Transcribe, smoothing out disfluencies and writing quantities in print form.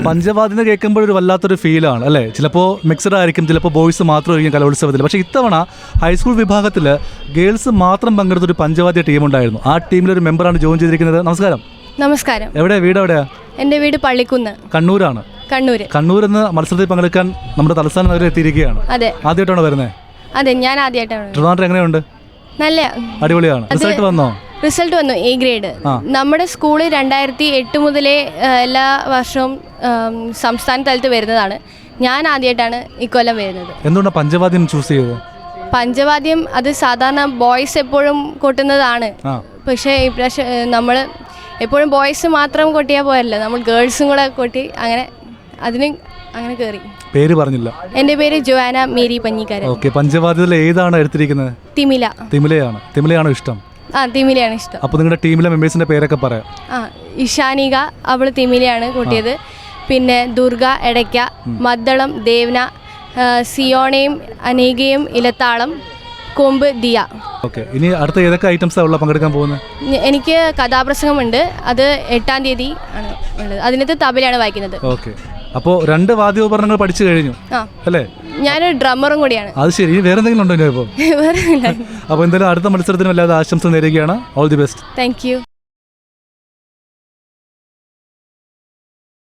പഞ്ചവാദ്യം കേൾക്കുമ്പോൾ ഒരു വല്ലാത്തൊരു ഫീലാണ് അല്ലേ? ചിലപ്പോൾ മിക്സഡ് ആയിരിക്കും, ചിലപ്പോൾ ബോയ്സ് മാത്രമായിരിക്കും കലോത്സവത്തിൽ. പക്ഷേ ഇത്തവണ ഹൈസ്കൂൾ വിഭാഗത്തിൽ ഗേൾസ് മാത്രം പങ്കെടുത്തൊരു പഞ്ചവാദ്യ ടീമുണ്ടായിരുന്നു. ആ ടീമിലൊരു മെമ്പറാണ് ജോയിൻ ചെയ്തിരിക്കുന്നത്. നമസ്കാരം. നമസ്കാരം. എവിടെയാ വീട്? എവിടെയാ? എൻ്റെ വീട് പള്ളിക്കുന്ന്, കണ്ണൂരാണ്. കണ്ണൂരിൽ നിന്ന് മത്സരത്തിൽ പങ്കെടുക്കാൻ നമ്മുടെ തലസ്ഥാന നഗരം എത്തിയിരിക്കുകയാണ്. അതെ. ആദ്യമായിട്ടാണോ വരുന്നത്? അതെ, ഞാൻ ആദ്യമായിട്ടാണ്. ട്രിവാൻഡ്രം എങ്ങനെയുണ്ട്? നല്ല അടിപൊളിയാണ്. റിസൾട്ട് വന്നോ? റിസൾട്ട് വന്നു, എ ഗ്രേഡ്. നമ്മുടെ സ്കൂള് 2008 മുതലേ എല്ലാ വർഷവും സംസ്ഥാന തലത്ത് വരുന്നതാണ്. ഞാൻ ആദ്യമായിട്ടാണ് ഇക്കൊല്ലം വരുന്നത്. എന്തുകൊണ്ടാണ് പഞ്ചവാദ്യം ചൂസ് ചെയ്തത്? പഞ്ചവാദ്യം അത് സാധാരണ ബോയ്സ് എപ്പോഴും കൊട്ടുന്നതാണ്. പക്ഷേ ഇപ്രാവശ്യം നമ്മൾ എപ്പോഴും ബോയ്സ് മാത്രം കൊട്ടിയാൽ പോയല്ലോ, നമ്മൾ ഗേൾസും കൂടെ കൊട്ടി അങ്ങനെ കയറി. പേര് പറഞ്ഞില്ല. എൻ്റെ പേര് ജോആന മേരി പഞ്ഞിക്കാരൻ. ഓക്കെ. പഞ്ചവാദ്യത്തിൽ ഏതാണ് എടുത്തിരിക്കുന്നത്? തിമിലയാണ്. തിമിലയാണോ ഇഷ്ടം? തിമിലയാണ് ഇഷ്ടം. അപ്പോൾ നിങ്ങളുടെ ടീമിലെ മെമ്പേഴ്സിന്റെ പേരൊക്കെ പറയാം. ഇഷാനിക, അവൾ തിമിലയാണ് കൂട്ടിയത്. പിന്നെ ദുർഗ എടയ്ക്ക, മദ്ദളം ദേവന, സിയോണയും അനേകയും ഇലത്താളം, കൊമ്പ് ദിയ. ഓക്കെ. ഇനി അടുത്ത ഏതൊക്കെ ഐറ്റംസാണ് ഉള്ള പങ്കെടുക്കാൻ പോകുന്നത്? എനിക്ക് കഥാപ്രസംഗമുണ്ട്, അത് 8-ാം തീയതി ആണ് ഉള്ളത്. അതിനകത്ത് തബലയാണ് വായിക്കുന്നത്. ഓക്കെ. അപ്പോൾ 2 വാദ്യോപകരണങ്ങൾ പഠിച്ചു കഴിഞ്ഞു അല്ലേ? ഞാനൊരു ഡ്രമ്മറും കൂടിയാണ്. അത് ശരി. ഇനി വേറെ എന്തെങ്കിലും ഉണ്ടോ ഇപ്പോൾ? വേറെ. അപ്പോൾ എന്തായാലും അടുത്ത മത്സരത്തിനും എല്ലാവരും ആശംസ നേരുകയാണ്. All the best. Thank you.